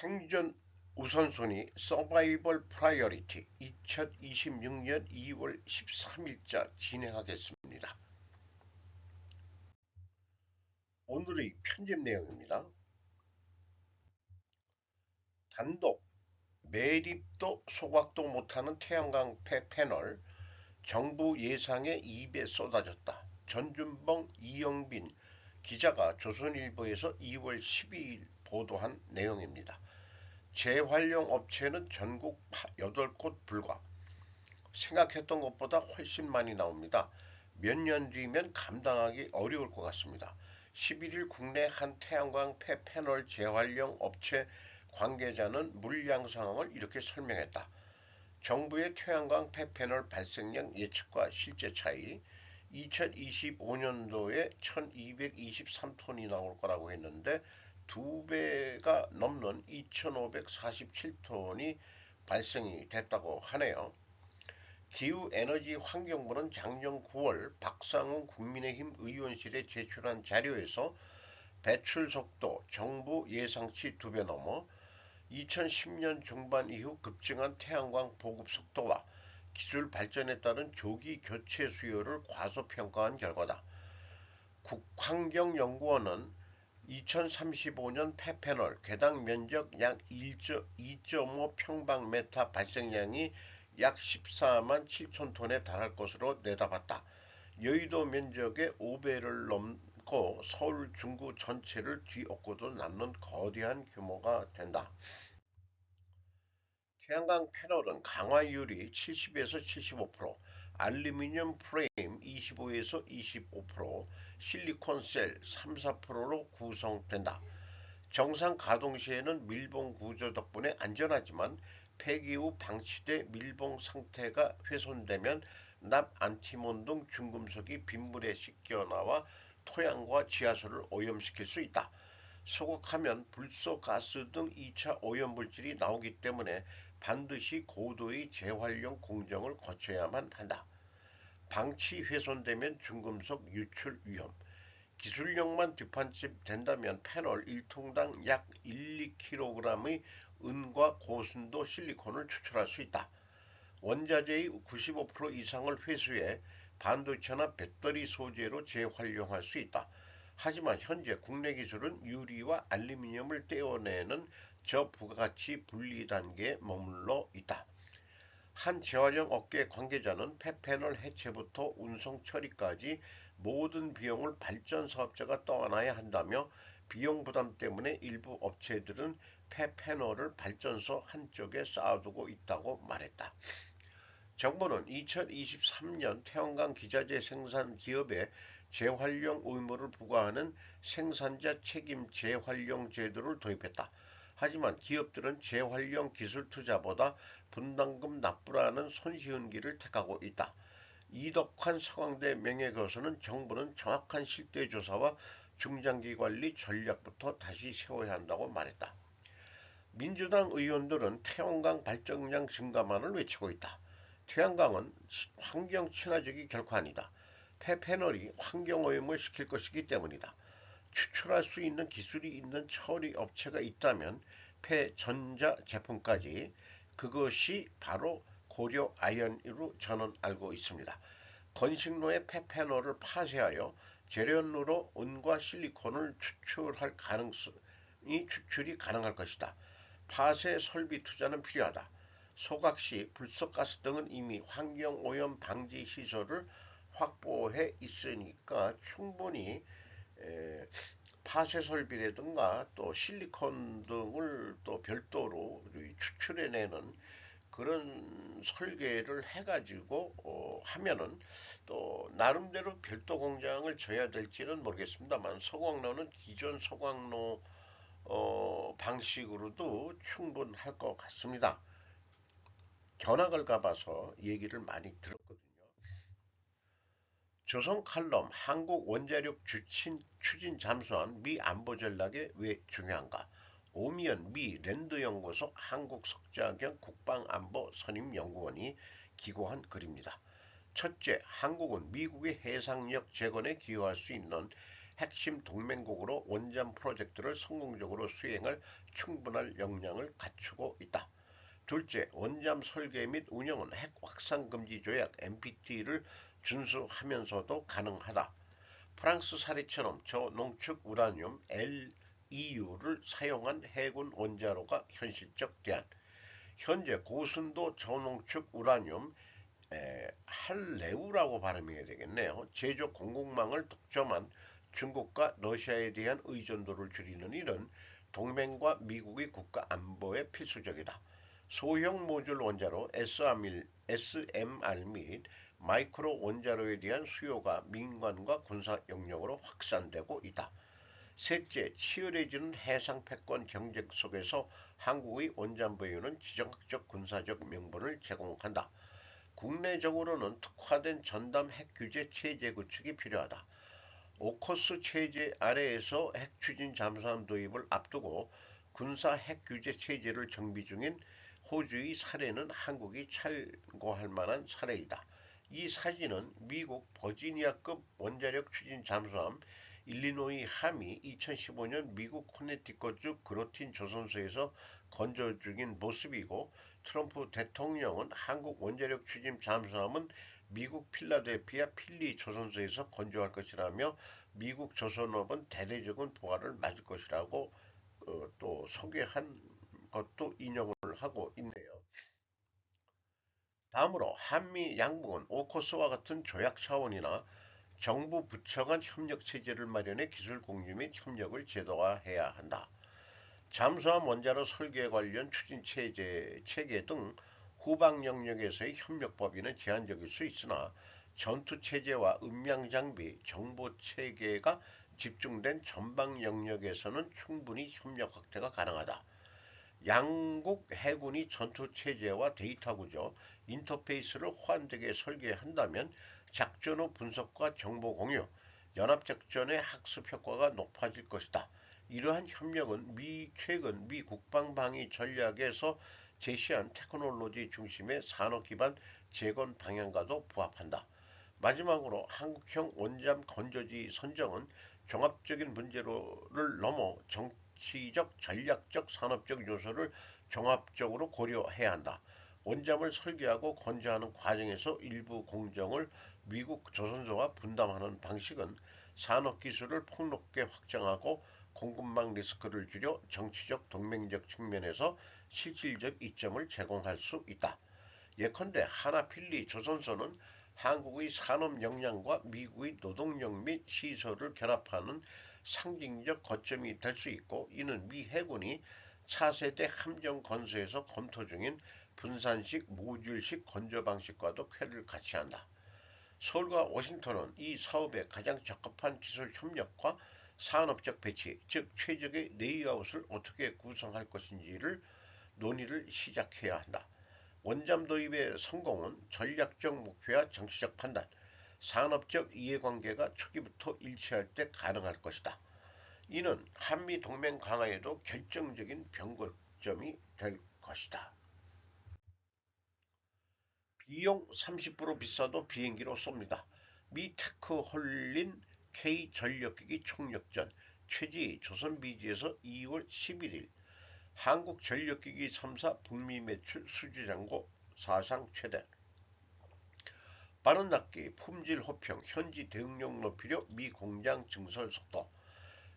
생존 우선순위 서바이벌 프라이어리티 2026년 2월 13일자 진행하겠습니다. 오늘의 편집 내용입니다. 단독 매립도 소각도 못하는 태양광 패널 정부 예상에 입에 쏟아졌다. 전준봉 이영빈 기자가 조선일보에서 2월 12일 보도한 내용입니다. 재활용 업체는 전국 8곳 불과. 생각했던 것보다 훨씬 많이 나옵니다. 몇 년 뒤면 감당하기 어려울 것 같습니다. 11일 국내 한 태양광 폐패널 재활용 업체 관계자는 물량 상황을 이렇게 설명했다. 정부의 태양광 폐패널 발생량 예측과 실제 차이, 2025년도에 1223톤이 나올 거라고 했는데 두 배가 넘는 2547톤이 발생이 됐다고 하네요. 기후에너지환경부는 작년 9월 박상훈 국민의힘 의원실에 제출한 자료에서 배출 속도 정부 예상치 2배 넘어 2010년 중반 이후 급증한 태양광 보급 속도와 기술 발전에 따른 조기 교체 수요를 과소평가한 결과다. 국환경연구원은 2035년 폐패널 개당 면적 약 2.5 평방메타 발생량이 약 14만 7천 톤에 달할 것으로 내다봤다. 여의도 면적의 5배를 넘고 서울 중구 전체를 뒤엎고도 남는 거대한 규모가 된다. 태양광 패널은 강화율이 70에서 75%, 알루미늄 프레임 25에서 25%, 실리콘 셀 3, 4%로 구성된다. 정상 가동 시에는 밀봉 구조 덕분에 안전하지만 폐기 후 방치돼 밀봉 상태가 훼손되면 납 안티몬 등 중금속이 빗물에 씻겨 나와 토양과 지하수를 오염시킬 수 있다. 소각하면 불소, 가스 등 2차 오염물질이 나오기 때문에 반드시 고도의 재활용 공정을 거쳐야만 한다. 방치 훼손되면 중금속 유출 위험. 기술력만 뒷받침 된다면 패널 1통당 약 1, 2kg의 은과 고순도 실리콘을 추출할 수 있다. 원자재의 95% 이상을 회수해 반도체나 배터리 소재로 재활용할 수 있다. 하지만 현재 국내 기술은 유리와 알루미늄을 떼어내는 저부가가치 분리 단계에 머물러 있다. 한 재활용 업계 관계자는 폐패널 해체부터 운송 처리까지 모든 비용을 발전 사업자가 떠안아야 한다며 비용 부담 때문에 일부 업체들은 폐패널을 발전소 한쪽에 쌓아두고 있다고 말했다. 정부는 2023년 태양광 기자재 생산 기업에 재활용 의무를 부과하는 생산자 책임 재활용 제도를 도입했다. 하지만 기업들은 재활용 기술 투자보다 분담금 납부라는 손쉬운 길을 택하고 있다. 이덕환 서강대 명예교수는 정부는 정확한 실태 조사와 중장기 관리 전략부터 다시 세워야 한다고 말했다. 민주당 의원들은 태양광 발전량 증가만을 외치고 있다. 태양광은 환경 친화적이 결코 아니다. 폐패널이 환경오염을 시킬 것이기 때문이다. 추출할 수 있는 기술이 있는 처리 업체가 있다면 폐전자 제품까지 그것이 바로 고려 아연으로 저는 알고 있습니다. 건식로의 폐패널을 파쇄하여 재련으로 은과 실리콘을 추출이 가능할 것이다. 파쇄 설비 투자는 필요하다. 소각 시 불속가스 등은 이미 환경오염 방지 시설을 확보해 있으니까 충분히 파쇄 설비라든가 또 실리콘 등을 또 별도로 추출해내는 그런 설계를 해가지고 하면은 또 나름대로 별도 공장을 져야 될지는 모르겠습니다만 소각로는 기존 소각로 방식으로도 충분할 것 같습니다. 견학을 가봐서 얘기를 많이 들었거든요. 조선 칼럼 한국 원자력 추진 잠수함 미 안보 전략에 왜 중요한가? 오미연 미 랜드연구소 한국석자경 국방안보 선임연구원이 기고한 글입니다. 첫째, 한국은 미국의 해상력 재건에 기여할 수 있는 핵심 동맹국으로 원잠 프로젝트를 성공적으로 수행할 충분한 역량을 갖추고 있다. 둘째, 원잠 설계 및 운영은 핵 확산 금지 조약 NPT를 준수하면서도 가능하다. 프랑스 사례처럼 저농축 우라늄 LEU를 사용한 해군 원자로가 현실적 대안. 현재 고순도 저농축 우라늄 할레우라고 발음해야 되겠네요. 제조 공급망을 독점한 중국과 러시아에 대한 의존도를 줄이는 일은 동맹과 미국의 국가 안보에 필수적이다. 소형 모듈 원자로 SMR 및 마이크로 원자로에 대한 수요가 민간과 군사 영역으로 확산되고 있다. 셋째, 치열해지는 해상 패권 경쟁 속에서 한국의 원잠 보유는 지정학적 군사적 명분을 제공한다. 국내적으로는 특화된 전담 핵규제 체제 구축이 필요하다. 오커스 체제 아래에서 핵추진 잠수함 도입을 앞두고 군사 핵규제 체제를 정비 중인 호주의 사례는 한국이 참고할 만한 사례이다. 이 사진은 미국 버지니아급 원자력 추진 잠수함 일리노이 함이 2015년 미국 코네티컷주 그로틴 조선소에서 건조 중인 모습이고, 트럼프 대통령은 한국 원자력 추진 잠수함은 미국 필라델피아 필리 조선소에서 건조할 것이라며 미국 조선업은 대대적인 보화를 맞을 것이라고 또 소개한 것도 인용을 하고 있네요. 다음으로 한미 양국은 오커스와 같은 조약 차원이나 정부 부처 간 협력 체제를 마련해 기술 공유 및 협력을 제도화해야 한다. 잠수함 원자로 설계 관련 추진 체계 등 후방 영역에서의 협력 범위는 제한적일 수 있으나 전투 체제와 음량 장비, 정보 체계가 집중된 전방 영역에서는 충분히 협력 확대가 가능하다. 양국 해군이 전투 체제와 데이터 구조, 인터페이스를 호환되게 설계한다면 작전 후 분석과 정보 공유, 연합작전의 학습 효과가 높아질 것이다. 이러한 협력은 최근 미 국방방위 전략에서 제시한 테크놀로지 중심의 산업 기반 재건 방향과도 부합한다. 마지막으로 한국형 원잠 건조지 선정은 종합적인 문제를 넘어 정치적, 전략적, 산업적 요소를 종합적으로 고려해야 한다. 원잠을 설계하고 건조하는 과정에서 일부 공정을 미국 조선소와 분담하는 방식은 산업기술을 폭넓게 확장하고 공급망 리스크를 줄여 정치적 동맹적 측면에서 실질적 이점을 제공할 수 있다. 예컨대 하나필리 조선소는 한국의 산업 역량과 미국의 노동력 및 시설을 결합하는 상징적 거점이 될 수 있고, 이는 미 해군이 차세대 함정 건설에서 검토 중인 분산식 모듈식 건조 방식과도 쾌를 같이 한다. 서울과 워싱턴은 이 사업에 가장 적합한 기술 협력과 산업적 배치, 즉 최적의 레이아웃을 어떻게 구성할 것인지를 논의를 시작해야 한다. 원잠 도입의 성공은 전략적 목표와 정치적 판단, 산업적 이해관계가 초기부터 일치할 때 가능할 것이다. 이는 한미 동맹 강화에도 결정적인 변곡점이 될 것이다. 비용 30% 비싸도 비행기로 쏩니다. 미 테크홀린 K전력기기 총력전 최지 조선비지에서 2월 11일. 한국전력기기 3사 북미 매출 수주잔고 사상 최대. 빠른 납기, 품질 호평, 현지 대응력 높이려 미 공장 증설 속도.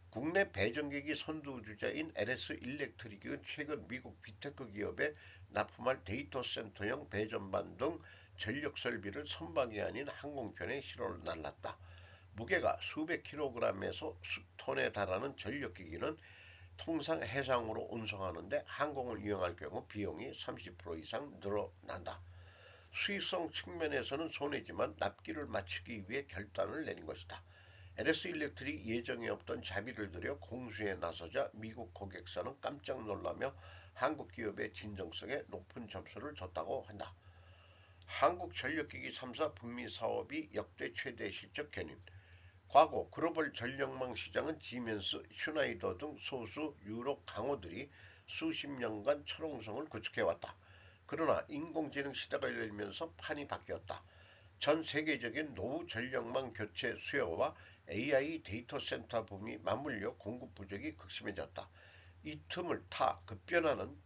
국내 배전기기 선두주자인 LS 일렉트릭은 최근 미국 비테크 기업에 납품할 데이터 센터용 배전반 등 전력 설비를 선박이 아닌 항공편에 실어 날랐다. 무게가 수백 킬로그램에서 수톤에 달하는 전력기기는 통상 해상으로 운송하는데 항공을 이용할 경우 비용이 30% 이상 늘어난다. 수익성 측면에서는 손해지만 납기를 맞추기 위해 결단을 내린 것이다. LS 일렉트릭 예정에 없던 자비를 들여 공수에 나서자 미국 고객사는 깜짝 놀라며 한국 기업의 진정성에 높은 점수를 줬다고 한다. 한국전력기기 3사 북미 사업이 역대 최대 실적 견인. 과거 글로벌 전력망 시장은 지멘스, 슈나이더 등 소수 유럽 강호들이 수십 년간 철옹성을 구축해왔다. 그러나 인공지능 시대가 열리면서 판이 바뀌었다. 전 세계적인 노후 전력망 교체 수요와 AI 데이터 센터 붐이 맞물려 공급 부족이 극심해졌다. 이 틈을 타 급변하는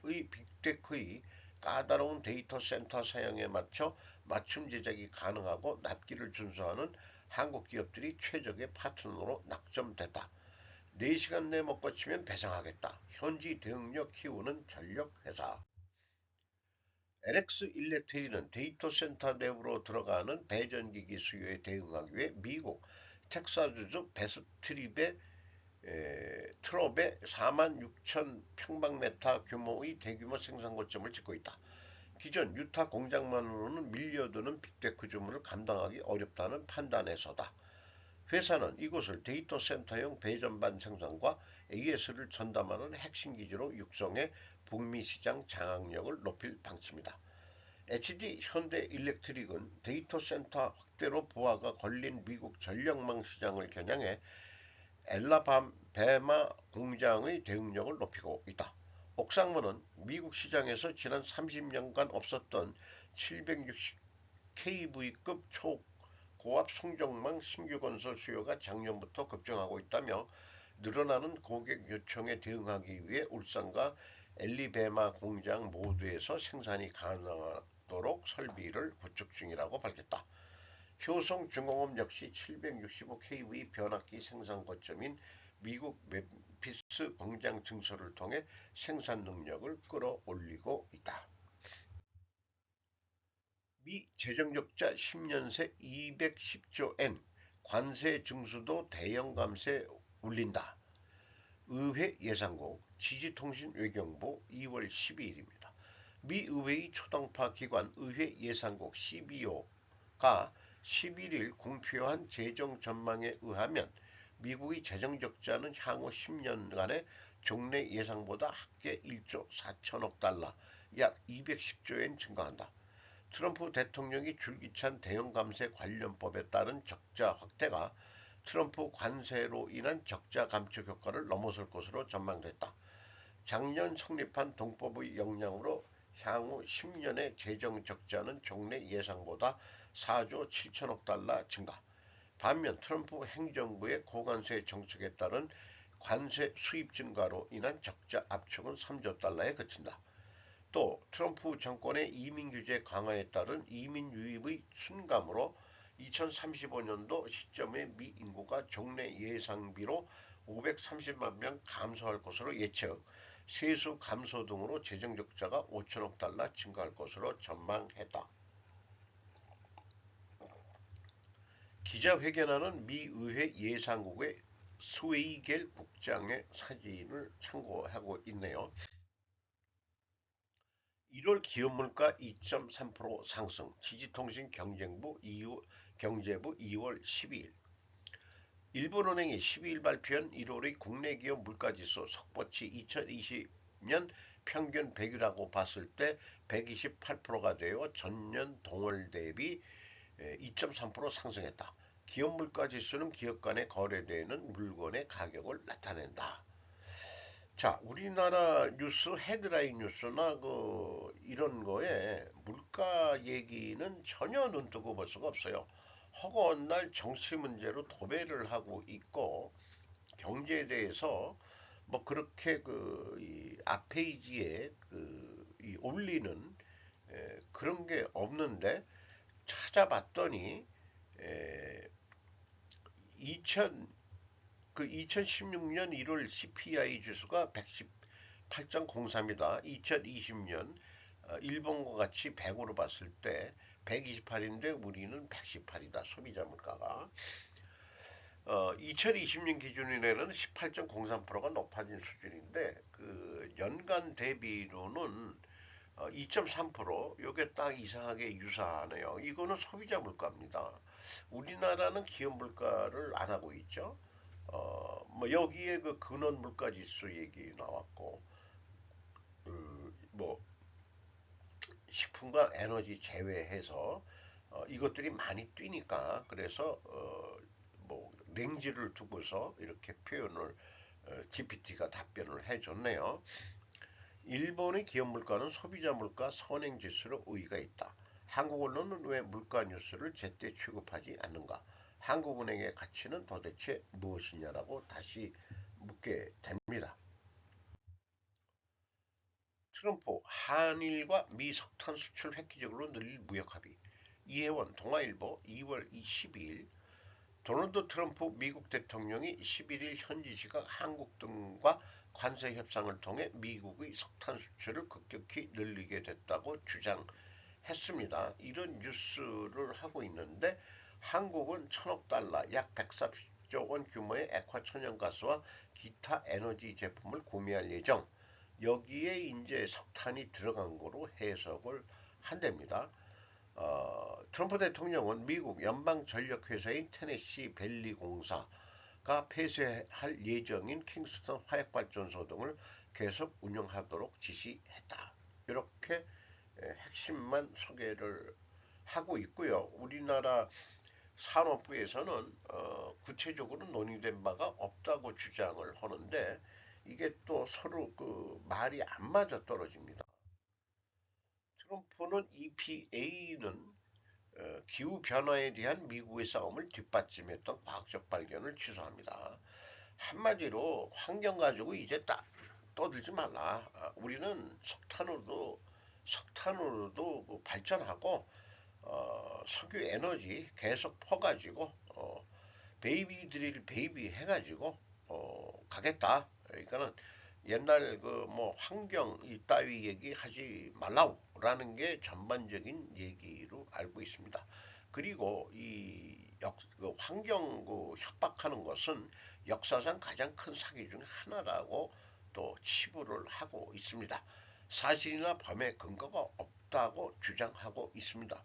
빅테크의 까다로운 데이터 센터 사양에 맞춰 맞춤 제작이 가능하고 납기를 준수하는 한국 기업들이 최적의 파트너로 낙점됐다. 4시간 내 못 거치면 배상하겠다. 현지 대응력 키우는 전력 회사. LX 일렉트릭은 데이터 센터 내부로 들어가는 배전기기 수요에 대응하기 위해 미국 텍사주주 베스트립의 트럭에 4만 6천 평방미터 규모의 대규모 생산 거점을 짓고 있다. 기존 유타 공장만으로는 밀려드는 빅테크 주문을 감당하기 어렵다는 판단에서다. 회사는 이곳을 데이터 센터용 배전반 생산과 AS를 전담하는 핵심 기지로 육성해 북미 시장 장악력을 높일 방침이다. HD 현대일렉트릭은 데이터 센터 확대로 부하가 걸린 미국 전력망 시장을 겨냥해 엘라바마 공장의 대응력을 높이고 있다. 옥상문은 미국 시장에서 지난 30년간 없었던 760kV급 초고압 송정망 신규 건설 수요가 작년부터 급증하고 있다며 늘어나는 고객 요청에 대응하기 위해 울산과 엘리베마 공장 모두에서 생산이 가능하도록 설비를 구축 중이라고 밝혔다. 효성중공업 역시 765kV 변압기 생산 거점인 미국 멤피스 공장 증설을 통해 생산 능력을 끌어올리고 있다. 미 재정적자 10년 새 210조 엔, 관세 증수도 대형 감세 울린다. 의회 예상국, 지지통신외경부 2월 12일입니다. 미 의회의 초당파 기관 의회 예상국 CBO가 11일 공표한 재정 전망에 의하면 미국의 재정 적자는 향후 10년간의 종래 예상보다 합계 1조 4천억 달러, 약 210조엔 증가한다. 트럼프 대통령이 줄기찬 대형 감세 관련법에 따른 적자 확대가 트럼프 관세로 인한 적자 감축 효과를 넘어설 것으로 전망됐다. 작년 성립한 동법의 영향으로 향후 10년의 재정 적자는 종래 예상보다 4조 7천억 달러 증가. 반면 트럼프 행정부의 고관세 정책에 따른 관세 수입 증가로 인한 적자 압축은 3조 달러에 그친다. 또 트럼프 정권의 이민 규제 강화에 따른 이민 유입의 순감으로 2035년도 시점에 미 인구가 종래 예상비로 530만 명 감소할 것으로 예측, 세수 감소 등으로 재정 적자가 5천억 달러 증가할 것으로 전망했다. 기자회견하는 미 의회 예상국의 스웨이겔 국장의 사진을 참고하고 있네요. 1월 기업물가 2.3% 상승, 지지통신 경제부 2월 12일. 일본은행이 12일 발표한 1월의 국내 기업 물가지수 석포치 2020년 평균 100이라고 봤을 때 128%가 되어 전년 동월 대비 2.3% 상승했다. 기업 물가지수는 기업 간에 거래되는 물건의 가격을 나타낸다. 자, 우리나라 뉴스 헤드라인 뉴스나 이런 거에 물가 얘기는 전혀 눈뜨고 볼 수가 없어요. 허구한 날 정치 문제로 도배를 하고 있고 경제에 대해서 뭐 그렇게 이 앞페이지에 올리는 그런 게 없는데 찾아봤더니 에, 2000 2016년 1월 CPI 지수가 118.03이다. 2020년 일본과 같이 100으로 봤을 때 128인데 우리는 118이다. 소비자 물가가. 2020년 기준으로는 18.03%가 높아진 수준인데 그 연간 대비로는 2.3%, 요게 딱 이상하게 유사하네요. 이거는 소비자 물가입니다. 우리나라는 기업 물가를 안 하고 있죠. 뭐 여기에 그 근원 물가 지수 얘기 나왔고, 뭐 식품과 에너지 제외해서 이것들이 많이 뛰니까 그래서 뭐 랭지를 두고서 이렇게 표현을 GPT가 답변을 해줬네요. 일본의 기업 물가는 소비자 물가 선행 지수로 우위가 있다. 한국 언론은 왜 물가 뉴스를 제때 취급하지 않는가? 한국은행의 가치는 도대체 무엇이냐라고 다시 묻게 됩니다. 트럼프 한일과 미 석탄 수출 획기적으로 늘릴 무역 합의. 이혜원 동아일보 2월 22일 도널드 트럼프 미국 대통령이 11일 현지 시각 한국 등과 관세 협상을 통해 미국의 석탄 수출을 급격히 늘리게 됐다고 주장했습니다. 이런 뉴스를 하고 있는데 한국은 1,000억 달러 약 140조 원 규모의 액화 천연가스와 기타 에너지 제품을 구매할 예정. 여기에 이제 석탄이 들어간 거로 해석을 한답니다. 트럼프 대통령은 미국 연방전력회사인 테네시 밸리 공사가 폐쇄할 예정인 킹스턴 화력발전소 등을 계속 운영하도록 지시했다. 이렇게 핵심만 소개를 하고 있고요. 우리나라 산업부에서는 구체적으로 논의된 바가 없다고 주장을 하는데 이게 또 서로 그 말이 안 맞아 떨어집니다. 트럼프는 EPA는 기후 변화에 대한 미국의 싸움을 뒷받침했던 과학적 발견을 취소합니다. 한마디로 환경 가지고 이제 딱 떠들지 말라. 우리는 석탄으로도 뭐 발전하고 석유 에너지 계속 퍼가지고 베이비 드릴 베이비 해가지고 가겠다. 그러니까는 옛날 그 뭐 환경 이따위 얘기하지 말라라는 게 전반적인 얘기로 알고 있습니다. 그리고 그 환경 그 협박하는 것은 역사상 가장 큰 사기 중 하나라고 또 치부를 하고 있습니다. 사실이나 범의 근거가 없다고 주장하고 있습니다.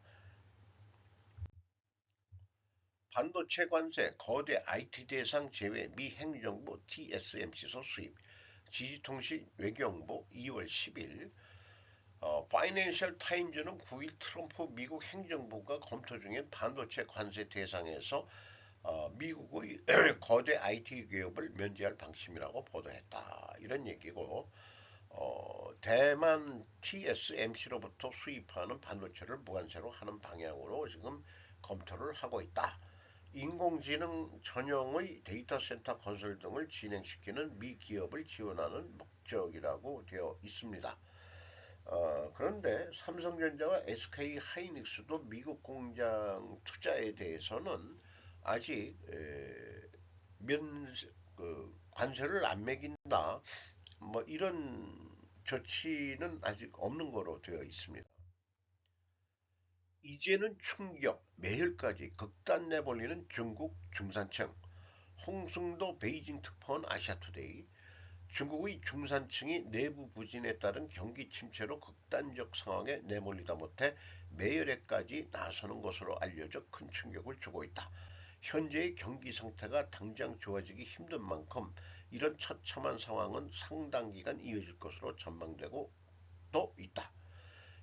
반도체 관세, 거대 IT 대상 제외 미 행정부 TSMC 소수입, 지지통신 외교홍보 2월 10일, 파이낸셜 타임즈는 9일 트럼프 미국 행정부가 검토 중인 반도체 관세 대상에서 미국의 거대 IT 기업을 면제할 방침이라고 보도했다. 이런 얘기고, 대만 TSMC로부터 수입하는 반도체를 무관세로 하는 방향으로 지금 검토를 하고 있다. 인공지능 전용의 데이터 센터 건설 등을 진행시키는 미 기업을 지원하는 목적이라고 되어 있습니다. 그런데 삼성전자와 SK 하이닉스도 미국 공장 투자에 대해서는 아직 면, 관세를 안 매긴다. 뭐 이런 조치는 아직 없는 거로 되어 있습니다. 이제는 충격, 매일까지 극단 내몰리는 중국 중산층. 홍승도 베이징 특파원 아시아투데이. 중국의 중산층이 내부 부진에 따른 경기 침체로 극단적 상황에 내몰리다 못해 매열에까지 나서는 것으로 알려져 큰 충격을 주고 있다. 현재의 경기 상태가 당장 좋아지기 힘든 만큼 이런 처참한 상황은 상당 기간 이어질 것으로 전망되고 또 있다.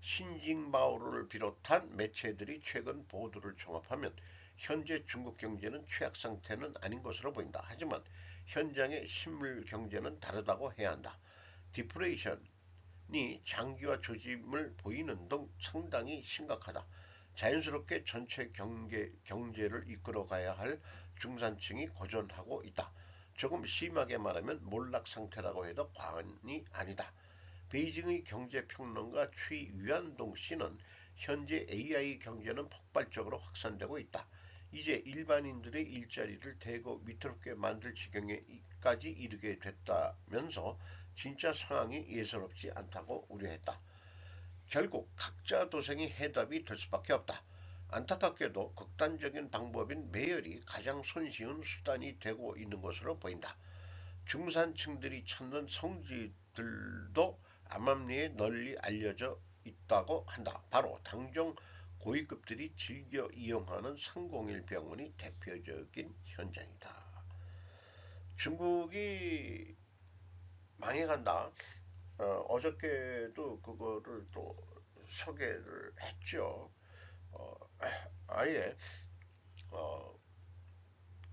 신징바오를 비롯한 매체들이 최근 보도를 종합하면 현재 중국 경제는 최악 상태는 아닌 것으로 보인다. 하지만 현장의 실물 경제는 다르다고 해야 한다. 디프레이션이 장기화 조짐을 보이는 등 상당히 심각하다. 자연스럽게 전체 경제를 이끌어가야 할 중산층이 고전하고 있다. 조금 심하게 말하면 몰락 상태라고 해도 과언이 아니다. 베이징의 경제평론가 취 위안동 씨는 현재 AI 경제는 폭발적으로 확산되고 있다. 이제 일반인들의 일자리를 대거 위태롭게 만들 지경에까지 이르게 됐다면서 진짜 상황이 예사롭지 않다고 우려했다. 결국 각자 도생이 해답이 될 수밖에 없다. 안타깝게도 극단적인 방법인 매열이 가장 손쉬운 수단이 되고 있는 것으로 보인다. 중산층들이 찾는 성지들도 암암리에 널리 알려져 있다고 한다. 바로 당종 고위급들이 즐겨 이용하는 301 병원이 대표적인 현장이다. 중국이 망해간다. 어저께도 그거를 또 소개를 했죠. 어, 아예 어,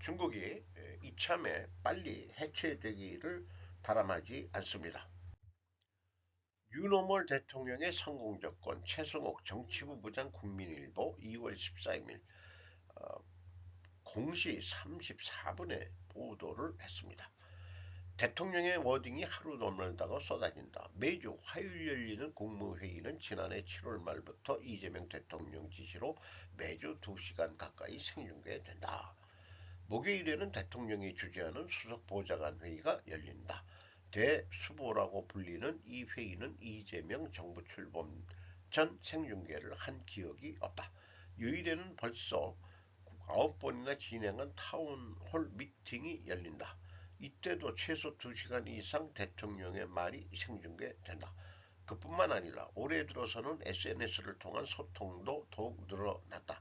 중국이 이참에 빨리 해체되기를 바람하지 않습니다. 유노멀 대통령의 성공조건 최승옥 정치부 부장 국민일보 2월 14일 0시 34분에 보도를 했습니다. 대통령의 워딩이 하루 넘는다고 쏟아진다. 매주 화요일 열리는 국무회의는 지난해 7월 말부터 이재명 대통령 지시로 매주 2시간 가까이 생중계된다. 목요일에는 대통령이 주재하는 수석보좌관 회의가 열린다. 대수보라고 불리는 이 회의는 이재명 정부 출범 전 생중계를 한 기억이 없다. 요일에는 벌써 9번이나 진행한 타운홀 미팅이 열린다. 이때도 최소 2시간 이상 대통령의 말이 생중계된다. 그뿐만 아니라 올해 들어서는 SNS를 통한 소통도 더욱 늘어났다.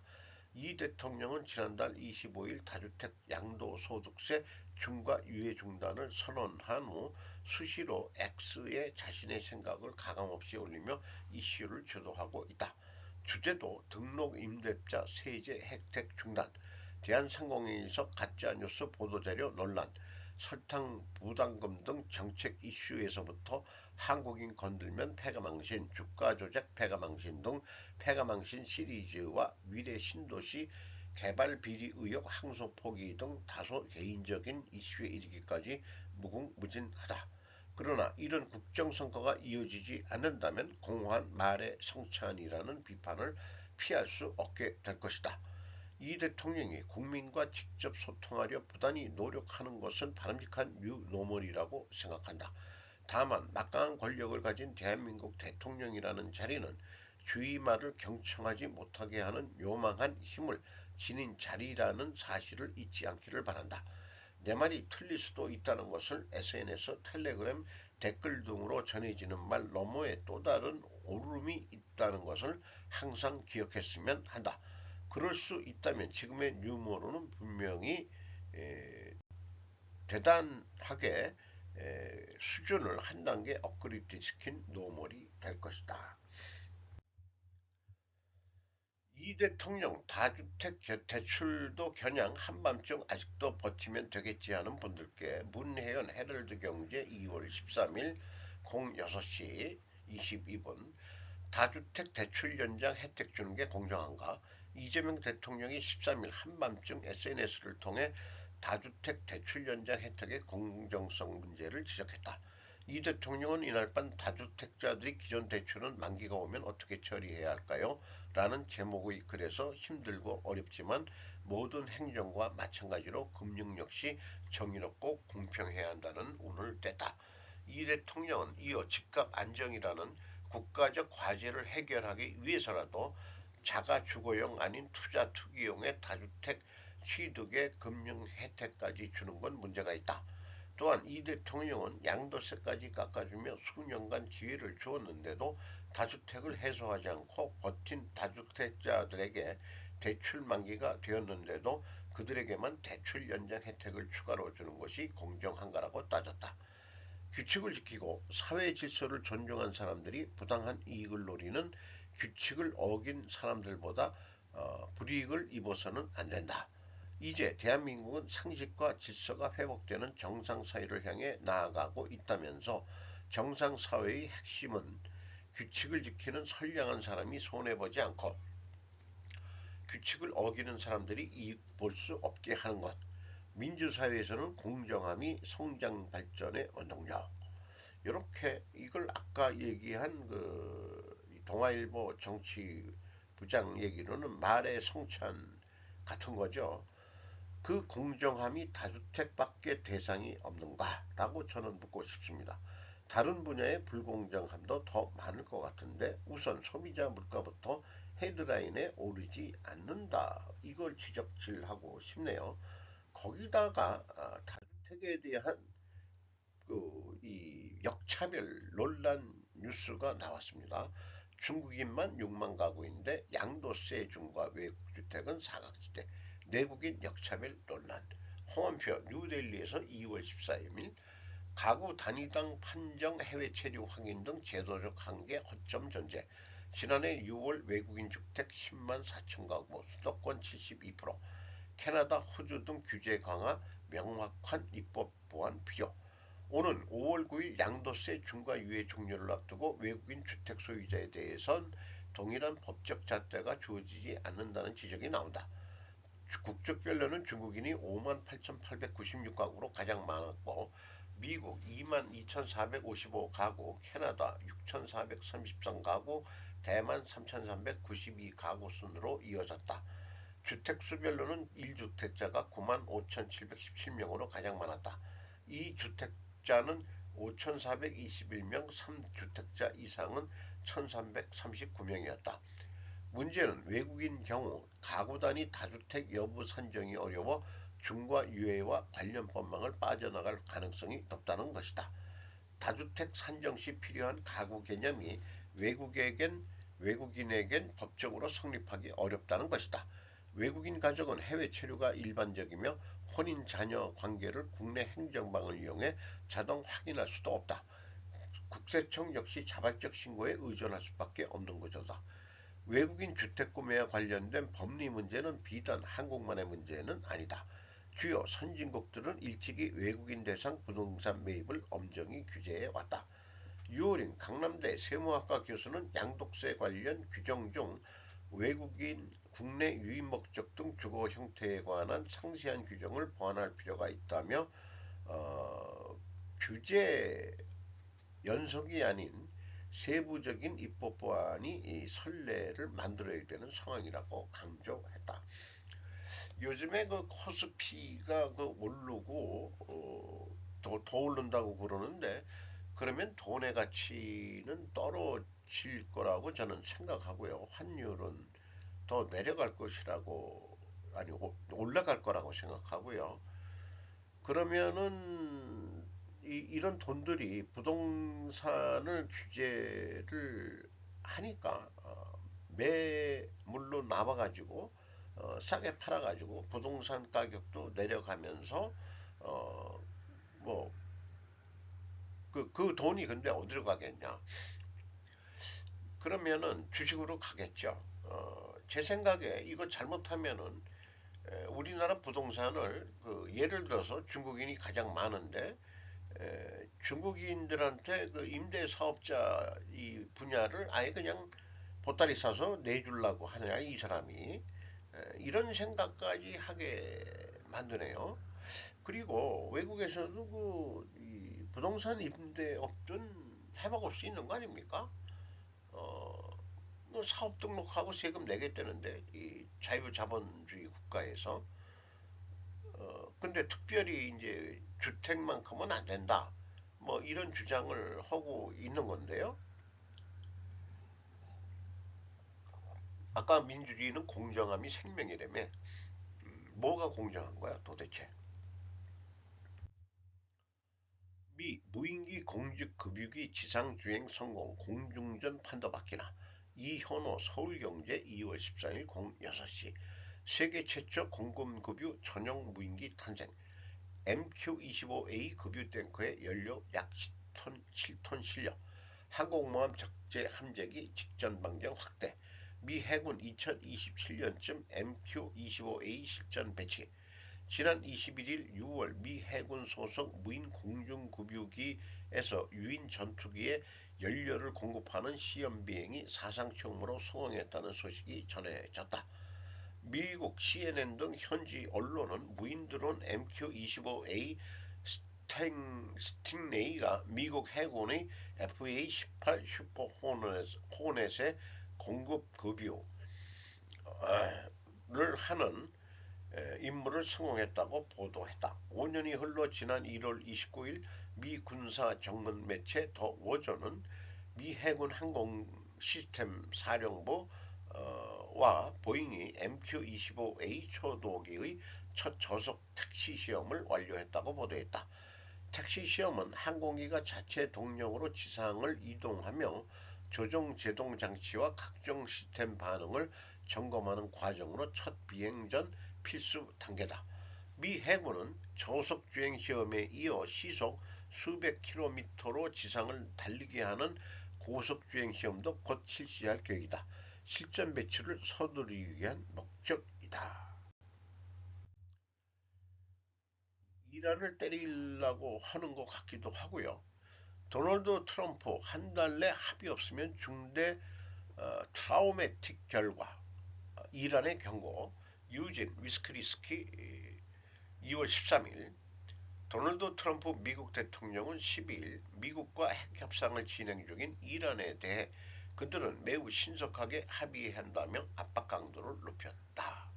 이 대통령은 지난달 25일 다주택 양도소득세 중과 유예 중단을 선언한 후 수시로 X에 자신의 생각을 가감없이 올리며 이슈를 주도하고 있다. 주제도 등록 임대차 세제 혜택 중단, 대한상공회의소 가짜뉴스 보도자료 논란, 설탕 부담금 등 정책 이슈에서부터 한국인 건들면 패가망신, 주가 조작 패가망신 등 패가망신 시리즈와 미래 신도시 개발 비리 의혹 항소 포기 등 다소 개인적인 이슈에 이르기까지 무궁무진하다. 그러나 이런 국정선거가 이어지지 않는다면 공허한 말의 성찬이라는 비판을 피할 수 없게 될 것이다. 이 대통령이 국민과 직접 소통하려 부단히 노력하는 것은 바람직한 뉴노멀이라고 생각한다. 다만 막강한 권력을 가진 대한민국 대통령이라는 자리는 주의 말을 경청하지 못하게 하는 요망한 힘을 지닌 자리라는 사실을 잊지 않기를 바란다. 내 말이 틀릴 수도 있다는 것을 SNS, 텔레그램, 댓글 등으로 전해지는 말 너머에 또 다른 오름이 있다는 것을 항상 기억했으면 한다. 그럴 수 있다면 지금의 뉴모로는 분명히 대단하게 수준을 한 단계 업그레이드 시킨 노멀이 될 것이다. 이 대통령 다주택 대출도 겨냥 한밤중 아직도 버티면 되겠지 하는 분들께 문혜연 헤럴드경제 2월 13일 06시 22분 다주택 대출 연장 혜택 주는 게 공정한가? 이재명 대통령이 13일 한밤중 SNS를 통해 다주택 대출 연장 혜택의 공정성 문제를 지적했다. 이 대통령은 이날 밤 다주택자들이 기존 대출은 만기가 오면 어떻게 처리해야 할까요? 라는 제목의 글에서 힘들고 어렵지만 모든 행정과 마찬가지로 금융 역시 정의롭고 공평해야 한다는 운을 뗐다. 이 대통령은 이어 집값 안정이라는 국가적 과제를 해결하기 위해서라도 자가 주거용 아닌 투자 투기용의 다주택 취득의 금융 혜택까지 주는 건 문제가 있다. 또한 이 대통령은 양도세까지 깎아주며 수년간 기회를 주었는데도 다주택을 해소하지 않고 버틴 다주택자들에게 대출 만기가 되었는데도 그들에게만 대출 연장 혜택을 추가로 주는 것이 공정한가라고 따졌다. 규칙을 지키고 사회 질서를 존중한 사람들이 부당한 이익을 노리는 규칙을 어긴 사람들보다 불이익을 입어서는 안 된다. 이제 대한민국은 상식과 질서가 회복되는 정상사회를 향해 나아가고 있다면서 정상사회의 핵심은 규칙을 지키는 선량한 사람이 손해보지 않고 규칙을 어기는 사람들이 이익 볼 수 없게 하는 것. 민주사회에서는 공정함이 성장 발전의 원동력. 이렇게 이걸 아까 얘기한 그 동아일보 정치부장 얘기로는 말의 성찬 같은 거죠. 그 공정함이 다주택밖에 대상이 없는가라고 저는 묻고 싶습니다. 다른 분야의 불공정함도 더 많을 것 같은데 우선 소비자 물가부터 헤드라인에 오르지 않는다. 이걸 지적질하고 싶네요. 거기다가 다주택에 대한 이 역차별 논란 뉴스가 나왔습니다. 중국인만 6만 가구인데 양도세 중과 외국 주택은 사각지대. 내국인 역차별 논란. 홍원표 뉴델리에서 2월 14일 가구 단위당 판정 해외 체류 확인 등 제도적 한계 허점 전제. 지난해 6월 외국인 주택 10만 4천 가구, 수도권 72%, 캐나다, 호주 등 규제 강화, 명확한 입법 보완 필요. 오는 5월 9일 양도세 중과 유예 종료를 앞두고 외국인 주택 소유자에 대해선 동일한 법적 잣대가 주어지지 않는다는 지적이 나온다. 국적별로는 중국인이 58,896가구로 가장 많았고 미국 22,455가구, 캐나다 6,433가구, 대만 3,392가구 순으로 이어졌다. 주택수별로는 1주택자가 95,717명으로 가장 많았다. 2주택자는 5,421명, 3주택자 이상은 1,339명이었다. 문제는 외국인 경우 가구 단위 다주택 여부 산정이 어려워 중과 유해와 관련 법망을 빠져나갈 가능성이 높다는 것이다. 다주택 산정 시 필요한 가구 개념이 외국인에겐 법적으로 성립하기 어렵다는 것이다. 외국인 가족은 해외 체류가 일반적이며 혼인 자녀 관계를 국내 행정방을 이용해 자동 확인할 수도 없다. 국세청 역시 자발적 신고에 의존할 수밖에 없는 구조다. 외국인 주택 구매와 관련된 법리 문제는 비단 한국만의 문제는 아니다. 주요 선진국들은 일찍이 외국인 대상 부동산 매입을 엄정히 규제해 왔다. 유호린 강남대 세무학과 교수는 양도세 관련 규정 중 외국인 국내 유입 목적 등 주거 형태에 관한 상세한 규정을 보완할 필요가 있다며 규제 연속이 아닌 세부적인 입법 보완이 이 선례를 만들어야 되는 상황이라고 강조했다. 요즘에 그 코스피가 그 오르고 더 오른다고 그러는데 그러면 돈의 가치는 떨어질 거라고 저는 생각하고요. 환율은 더 내려갈 것이라고 아니 올라갈 거라고 생각하고요. 그러면은 이런 돈들이 부동산을 규제를 하니까 매물로 남아가지고 싸게 팔아가지고 부동산 가격도 내려가면서 뭐 그 돈이 근데 어디로 가겠냐? 그러면은 주식으로 가겠죠. 제 생각에 이거 잘못하면은 우리나라 부동산을 예를 들어서 중국인이 가장 많은데 중국인들한테 그 임대 사업자 이 분야를 아예 그냥 보따리 싸서 내주려고 하느냐 이 사람이 이런 생각까지 하게 만드네요. 그리고 외국에서도 이 부동산 임대업은 해먹을 수 있는 거 아닙니까? 어, 뭐 사업 등록하고 세금 내겠다는데 이 자유자본주의 국가에서 근데 특별히 이제 주택만큼은 안 된다. 뭐 이런 주장을 하고 있는 건데요. 아까 민주주의는 공정함이 생명이라며 뭐가 공정한 거야 도대체? 미 무인기 공직급유기 지상주행 성공 공중전 판도받기나 이현호 서울경제 2월 14일 06시 세계 최초 공군급유 전용 무인기 탄생 MQ-25A 급유 탱커의 연료 약 7톤 실력 항공모함 적재 함재기 직전 방정 확대 미 해군 2027년쯤 MQ-25A 실전 배치 지난 21일 6월 미 해군 소속 무인 공중급유기에서 유인 전투기에 연료를 공급하는 시험 비행이 사상 처음으로 성공했다는 소식이 전해졌다. 미국 CNN 등 현지 언론은 무인 드론 MQ-25A 스팅레이가 미국 해군의 FA-18 슈퍼 호넷의 공급 급유를 하는 임무를 성공했다고 보도했다. 5년이 흘러 지난 1월 29일 미 군사 전문 매체 더 워저는 미 해군 항공 시스템 사령부와 보잉이 MQ-25A 초도기의 첫 저속 택시 시험을 완료했다고 보도했다. 택시 시험은 항공기가 자체 동력으로 지상을 이동하며 조종 제동 장치와 각종 시스템 반응을 점검하는 과정으로 첫 비행 전 필수 단계다. 미 해군은 저속 주행 시험에 이어 시속 수백 킬로미터로 지상을 달리게 하는 고속 주행 시험도 곧 실시할 계획이다. 실전 배치를 서두르기 위한 목적이다. 이란을 때리려고 하는 것 같기도 하고요. 도널드 트럼프 한 달 내 합의 없으면 중대 트라우매틱 결과 이란의 경고 유진 위스크리스키 2월 13일 도널드 트럼프 미국 대통령은 12일 미국과 핵 협상을 진행 중인 이란에 대해 그들은 매우 신속하게 합의한다며 압박 강도를 높였다.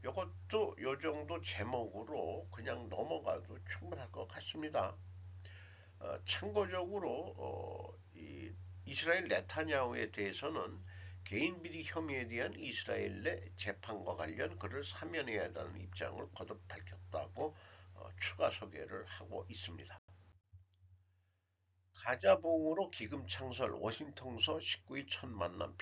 이것도 요 정도 제목으로 그냥 넘어가도 충분할 것 같습니다. 참고적으로 이 이스라엘 네타냐후에 대해서는 개인 비리 혐의에 대한 이스라엘 내 재판과 관련 그를 사면해야 한다는 입장을 거듭 밝혔다고 추가 소개를 하고 있습니다. 가자봉으로 기금 창설 워싱턴서 19일 첫 만남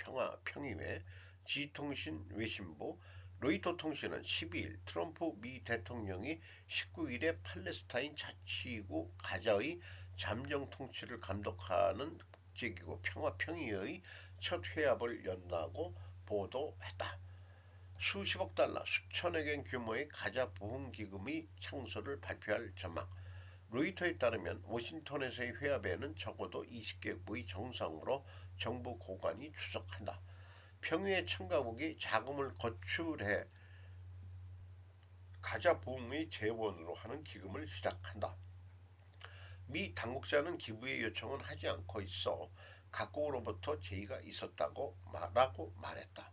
평의회 지통신 외신부 로이터 통신은 12일 트럼프 미 대통령이 19일에 팔레스타인 자치구 가자의 잠정 통치를 감독하는 국제기구 평화평의회의 첫 회합을 연다고 보도했다. 수십억 달러, 수천억 엔 규모의 가자 부흥 기금의 창설을 발표할 전망. 로이터에 따르면 워싱턴에서의 회합에는 적어도 20개국의 정상으로 정부 고관이出석한다. 평의회 참가국이 자금을 거출해 가자 부흥의 재원으로 하는 기금을 시작한다. 미 당국자는 기부의 요청은 하지 않고 있어 각국으로부터 제의가 있었다고 말했다.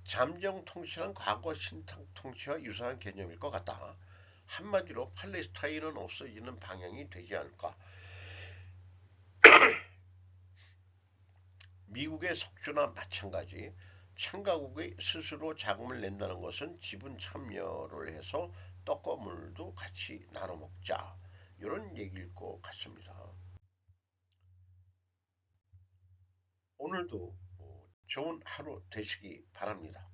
잠정 통치는 과거 신탁 통치와 유사한 개념일 것 같다. 한마디로 팔레스타인은 없어지는 방향이 되지 않을까. 미국의 속주나 마찬가지 참가국이 스스로 자금을 낸다는 것은 지분 참여를 해서 떡고물도 같이 나눠 먹자 이런 얘기일 것 같습니다. 오늘도 좋은 하루 되시기 바랍니다.